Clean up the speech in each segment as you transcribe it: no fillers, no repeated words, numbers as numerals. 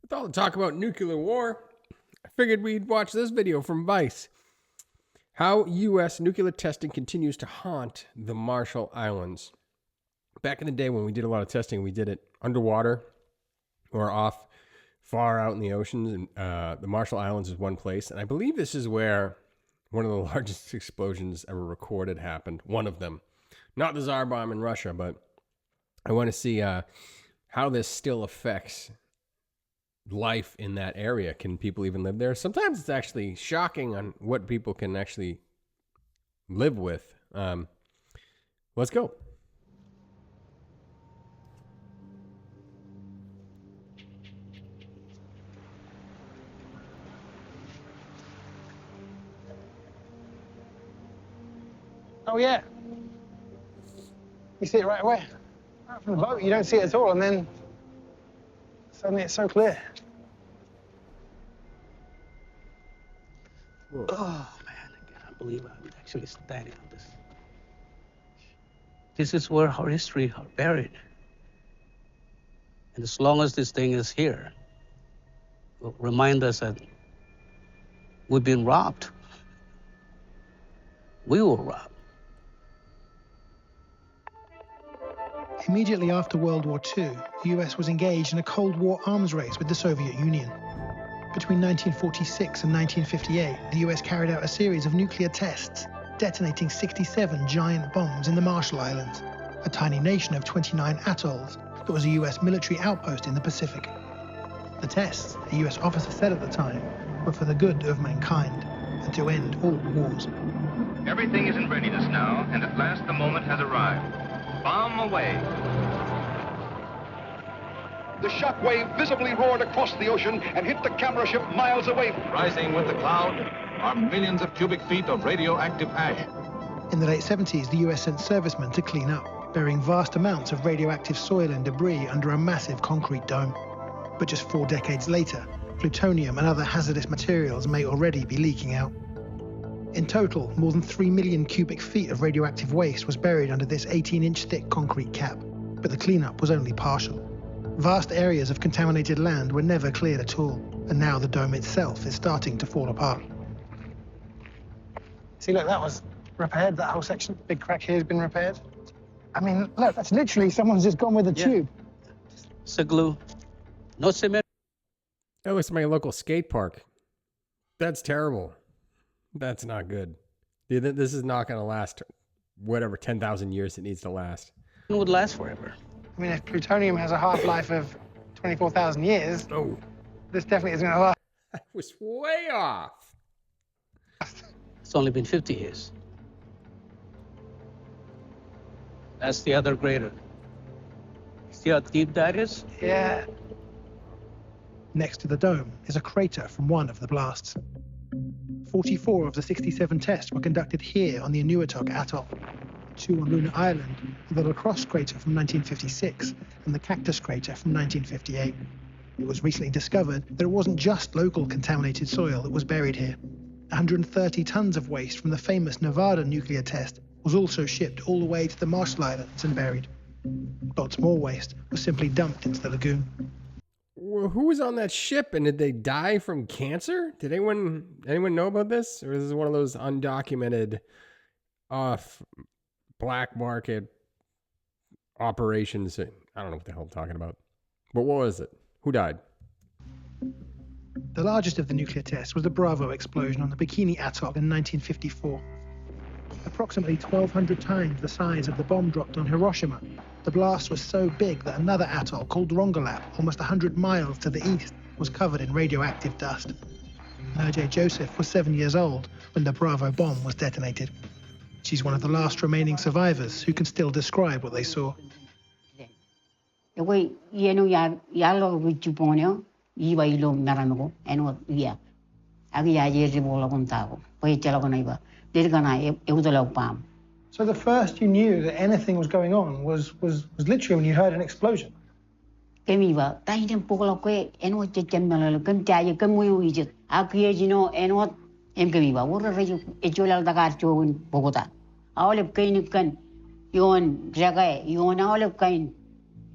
With all the talk about nuclear war, I figured we'd watch this video from Vice. How U.S. nuclear testing continues to haunt the Marshall Islands. Back in the day when we did a lot of testing, we did it underwater or off far out in the oceans. And the Marshall Islands is one place. And I believe this is where one of the largest explosions ever recorded happened. One of them. Not the Tsar Bomb in Russia, but I want to see how this still affects life in that area. Can people even live there? Sometimes it's actually shocking on what people can actually live with. Let's go. Oh yeah, you see it right away. Right from the boat, you don't see it at all, and then suddenly it's so clear. Whoa. Oh, man, I cannot believe I'm actually standing on this. This is where our history are buried. And as long as this thing is here, it will remind us that we've been robbed. We were robbed. Immediately after World War II, the US was engaged in a Cold War arms race with the Soviet Union. Between 1946 and 1958, the US carried out a series of nuclear tests, detonating 67 giant bombs in the Marshall Islands, a tiny nation of 29 atolls that was a US military outpost in the Pacific. The tests, a US officer said at the time, were for the good of mankind and to end all wars. Everything is in readiness now, and at last the moment has arrived. Bomb away. The shockwave visibly roared across the ocean and hit the camera ship miles away. Rising with the cloud are millions of cubic feet of radioactive ash. In the late 70s, the US sent servicemen to clean up, burying vast amounts of radioactive soil and debris under a massive concrete dome. But just 4 decades later, plutonium and other hazardous materials may already be leaking out. In total, more than 3 million cubic feet of radioactive waste was buried under this 18-inch thick concrete cap, but the cleanup was only partial. Vast areas of contaminated land were never cleared at all, and now the dome itself is starting to fall apart. See, look, that was repaired, that whole section. Big crack here has been repaired. I mean, look, that's literally someone's just gone with a tube. It's a glue. No cement. That looks like my local skate park. That's terrible. That's not good. This is not going to last whatever 10,000 years it needs to last. It would last forever. I mean, if plutonium has a half-life of 24,000 years, Oh, this definitely isn't going to last. I was way off. It's only been 50 years. That's the other greater. See how deep that is? Yeah. Next to the dome is a crater from one of the blasts. 44 of the 67 tests were conducted here on the Inuitok Atoll, 2 on Lunar Island, the Lacrosse crater from 1956 and the Cactus crater from 1958. It was recently discovered that it wasn't just local contaminated soil that was buried here. 130 tons of waste from the famous Nevada nuclear test was also shipped all the way to the Marshall Islands and buried. Lots more waste was simply dumped into the lagoon. Well, who was on that ship and did they die from cancer? Did anyone know about this? Or is this one of those undocumented off black market operations? I don't know what the hell I'm talking about. But what was it? Who died? The largest of the nuclear tests was the Bravo explosion on the Bikini Atoll in 1954. Approximately 1,200 times the size of the bomb dropped on Hiroshima, the blast was so big that another atoll called Rongelap, almost 100 miles to the east, was covered in radioactive dust. N.J. Joseph was 7 years old when the Bravo bomb was detonated. She's one of the last remaining survivors who can still describe what they saw. So the first you knew that anything was going on was literally when you heard an explosion.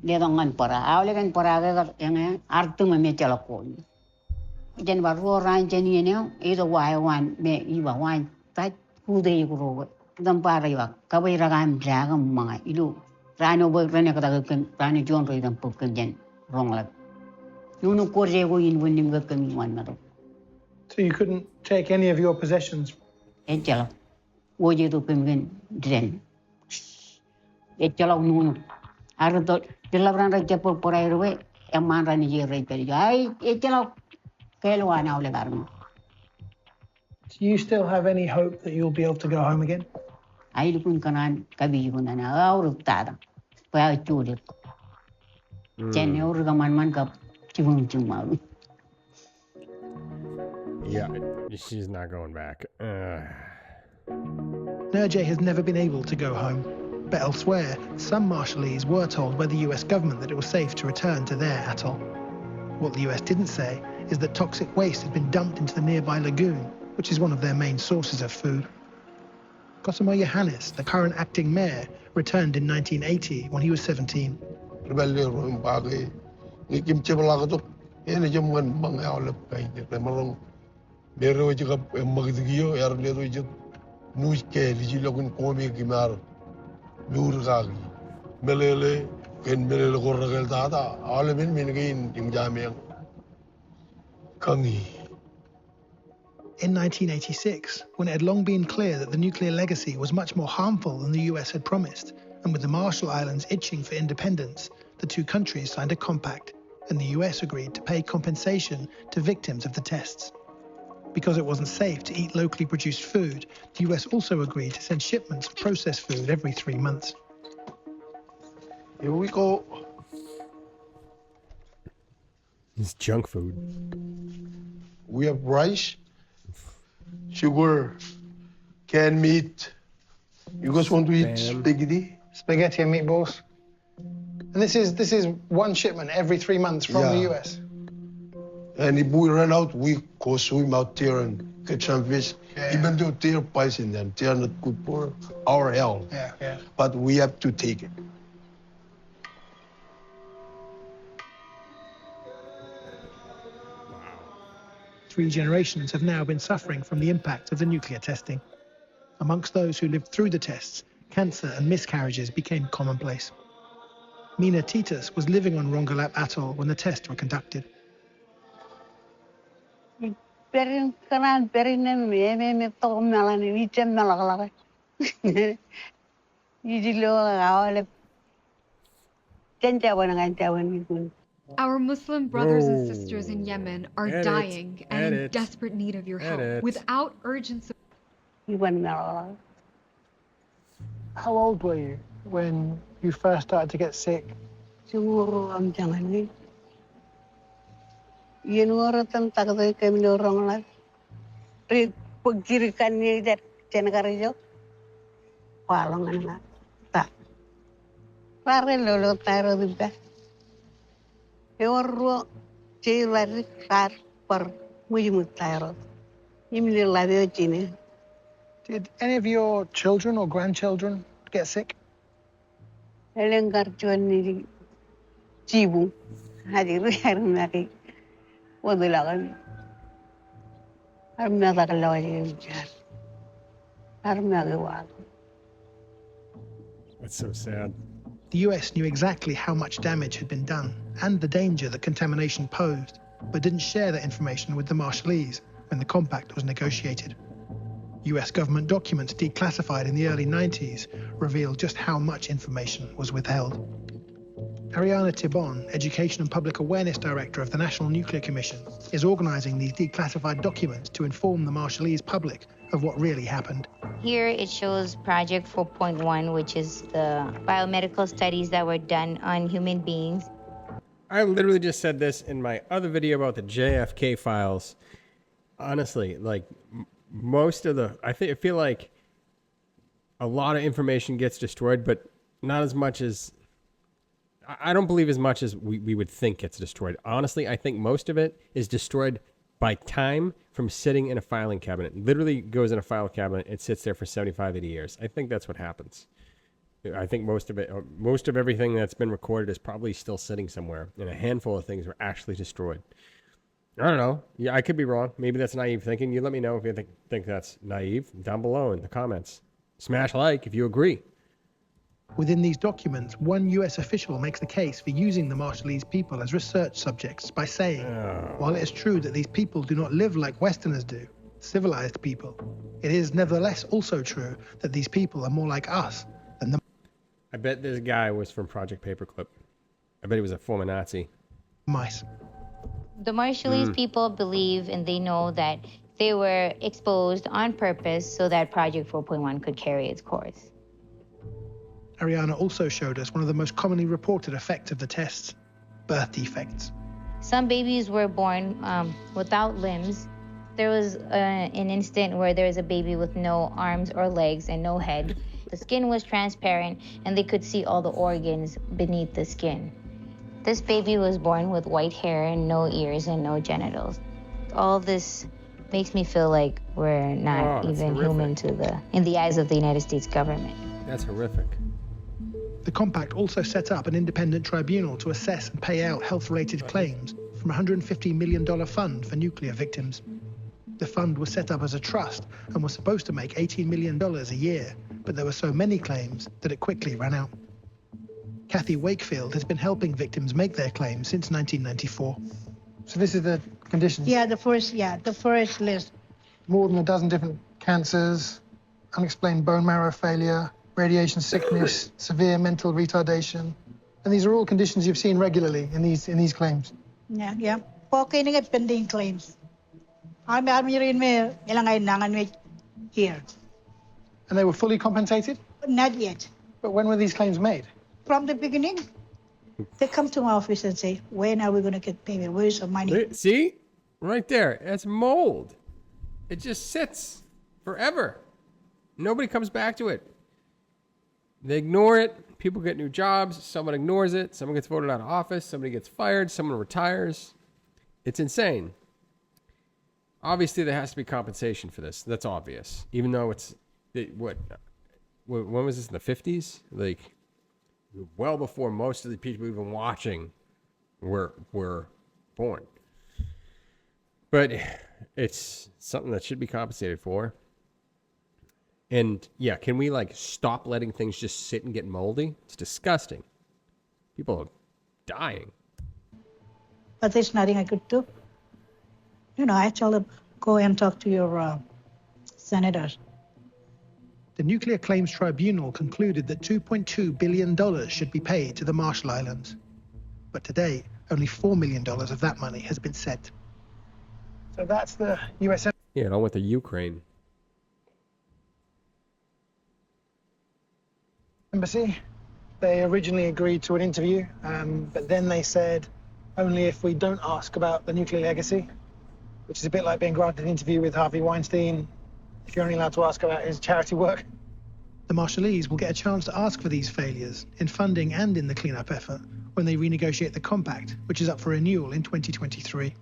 Ledongan para awlegan para yang artu me chalakon. Jen baru orang jeni ni itu wan me iwa wan tak kude ikuro. Dan para iwa kabai ragam jagam mga ilu. Rano boy rane kata kan rano juang roi dan pukan jen wrong lap. Nunu korje go in winning kan wan na. So you couldn't take any of your possessions? Echala. Oje tu kan jen. Echala nunu. Arto dilabran raja por ahí ruwe eman rani je rei peri. Ay echala kelwa na ole garmo. Do you still have any hope that you'll be able to go home again? Ay lupun kanan kabi pun na aur tada. Pa chule. Chen aur man kap chibung chumaru. Yeah, she's not going back. Nerje has never been able to go home. But elsewhere, some Marshallese were told by the US government that it was safe to return to their atoll. What the US didn't say is that toxic waste had been dumped into the nearby lagoon, which is one of their main sources of food. Cosimo Yohannes, the current acting mayor, returned in 1980 when he was 17. In 1986, when it had long been clear that the nuclear legacy was much more harmful than the US had promised, and with the Marshall Islands itching for independence, the two countries signed a compact, and the US agreed to pay compensation to victims of the tests. Because it wasn't safe to eat locally produced food, the US also agreed to send shipments of processed food every 3 months. Here we go. It's junk food. We have rice, sugar, canned meat. You guys want to eat spaghetti? Spaghetti and meatballs. And this is one shipment every 3 months from the US. And if we run out, we go swim out there and catch some fish. Even though they're poison and they're not good for our health. But we have to take it. Three generations have now been suffering from the impact of the nuclear testing. Amongst those who lived through the tests, cancer and miscarriages became commonplace. Mina Titus was living on Rongelap Atoll when the tests were conducted. Our Muslim brothers and sisters in Yemen are dying and in desperate need of your help without urgent support. How old were you when you first started to get sick? Did any of your children or grandchildren get sick? That's so sad. The US knew exactly how much damage had been done and the danger that contamination posed, but didn't share that information with the Marshallese when the compact was negotiated. US government documents declassified in the early 90s revealed just how much information was withheld. Ariana Tibon, Education and Public Awareness Director of the National Nuclear Commission, is organizing these declassified documents to inform the Marshallese public of what really happened. Here it shows Project 4.1, which is the biomedical studies that were done on human beings. I literally just said this in my other video about the JFK files. Honestly, like most of the, I feel like a lot of information gets destroyed, but not as much as, I don't believe as much as we would think gets destroyed. Honestly, I think most of it is destroyed by time from sitting in a filing cabinet. It literally goes in a file cabinet. It sits there for 75, 80 years. I think that's what happens. I think most of everything that's been recorded is probably still sitting somewhere, and a handful of things were actually destroyed. I don't know. Yeah, I could be wrong. Maybe that's naive thinking. You let me know if you think that's naive down below in the comments. Smash like if you agree. Within these documents, one US official makes the case for using the Marshallese people as research subjects by saying, while it is true that these people do not live like Westerners do, civilized people, it is nevertheless also true that these people are more like us than the... I bet this guy was from Project Paperclip. I bet he was a former Nazi. Mice. The Marshallese people believe and they know that they were exposed on purpose so that Project 4.1 could carry its course. Ariana also showed us one of the most commonly reported effects of the tests, birth defects. Some babies were born without limbs. There was an instant where there was a baby with no arms or legs and no head. The skin was transparent and they could see all the organs beneath the skin. This baby was born with white hair and no ears and no genitals. All this makes me feel like we're not even human in the eyes of the United States government. That's horrific. The compact also set up an independent tribunal to assess and pay out health-related claims from a $150 million fund for nuclear victims. The fund was set up as a trust and was supposed to make $18 million a year, but there were so many claims that it quickly ran out. Kathy Wakefield has been helping victims make their claims since 1994. So this is the conditions? Yeah, the first list. More than a dozen different cancers, unexplained bone marrow failure, radiation sickness, severe mental retardation. And these are all conditions you've seen regularly in these claims? Yeah. Okay na pending claims. Here. And they were fully compensated? Not yet. But when were these claims made? From the beginning. They come to my office and say, when are we going to get payment? Where's the money? See? Right there. That's mold. It just sits forever. Nobody comes back to it. They ignore it. People get new jobs. Someone ignores it. Someone gets voted out of office. Somebody gets fired. Someone retires. It's insane. Obviously, there has to be compensation for this. That's obvious. Even though when was this, in the 50s? Like, well before most of the people even watching were born. But it's something that should be compensated for. And yeah, can we stop letting things just sit and get moldy? It's disgusting. People are dying. But there's nothing I could do. I tell them, go and talk to your senators. The Nuclear Claims Tribunal concluded that $2.2 billion should be paid to the Marshall Islands. But to date, only $4 million of that money has been sent. So that's the US... Yeah, along with the Ukraine. Embassy. They originally agreed to an interview, but then they said only if we don't ask about the nuclear legacy, which is a bit like being granted an interview with Harvey Weinstein if you're only allowed to ask about his charity work. The Marshallese will get a chance to ask for these failures in funding and in the cleanup effort when they renegotiate the compact, which is up for renewal in 2023.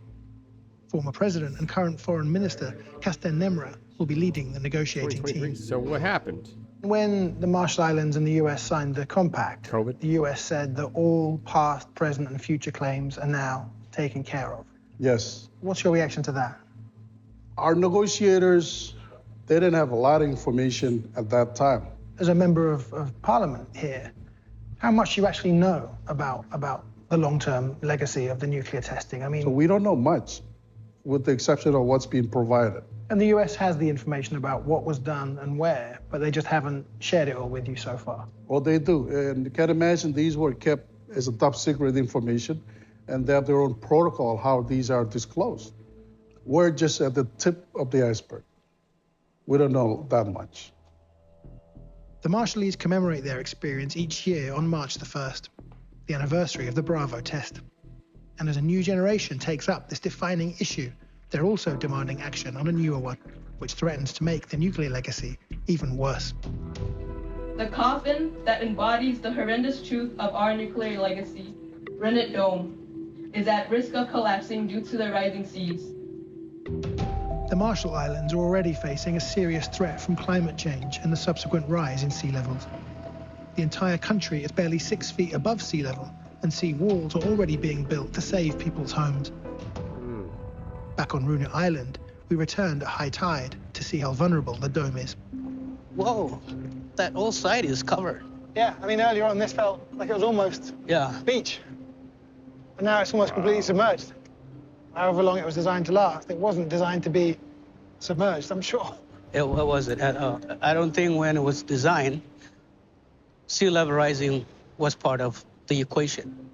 Former President and current Foreign Minister Kasten Nemra will be leading the negotiating team. So what happened? When the Marshall Islands and the US signed the compact, the US said that all past, present, and future claims are now taken care of. Yes. What's your reaction to that? Our negotiators, they didn't have a lot of information at that time. As a member of Parliament here, how much do you actually know about the long-term legacy of the nuclear testing? I mean, so we don't know much, with the exception of what's being provided. And the US has the information about what was done and where, but they just haven't shared it all with you so far. Well, they do. And you can imagine these were kept as a top secret information, and they have their own protocol how these are disclosed. We're just at the tip of the iceberg. We don't know that much. The Marshallese commemorate their experience each year on March the 1st, the anniversary of the Bravo test. And as a new generation takes up this defining issue, they're also demanding action on a newer one, which threatens to make the nuclear legacy even worse. The coffin that embodies the horrendous truth of our nuclear legacy, Rennet Dome, is at risk of collapsing due to the rising seas. The Marshall Islands are already facing a serious threat from climate change and the subsequent rise in sea levels. the entire country is barely 6 feet above sea level, and sea walls are already being built to save people's homes. Back on Runa Island, we returned at high tide to see how vulnerable the dome is. Whoa, that whole side is covered. Yeah, I mean, earlier on this felt like it was almost beach. And now it's almost completely submerged. However long it was designed to last, it wasn't designed to be submerged, I'm sure. What was it? I don't think when it was designed, sea level rising was part of the equation.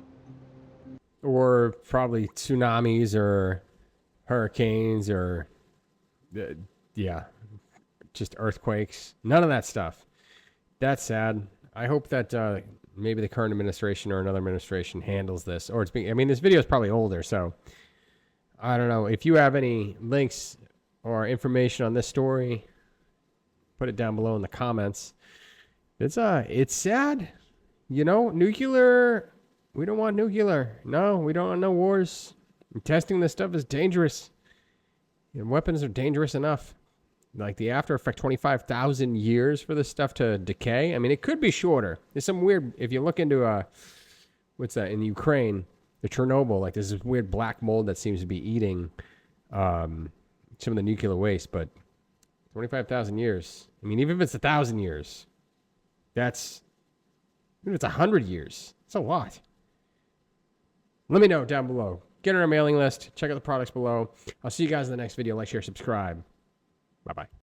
Or probably tsunamis or hurricanes or, just earthquakes. None of that stuff. That's sad. I hope that maybe the current administration or another administration handles this. Or this video is probably older, so I don't know. If you have any links or information on this story, put it down below in the comments. It's sad. Nuclear, we don't want nuclear. No, we don't want no wars. Testing this stuff is dangerous. Weapons are dangerous enough. Like the after effect, 25,000 years for this stuff to decay. I mean, it could be shorter. There's some weird, if you look into, what's that, in Ukraine, the Chernobyl, like there's this weird black mold that seems to be eating some of the nuclear waste, but 25,000 years. I mean, even if it's 1,000 years, even if it's 100 years, it's a lot. Let me know down below. Get on our mailing list. Check out the products below. I'll see you guys in the next video. Like, share, subscribe. Bye-bye.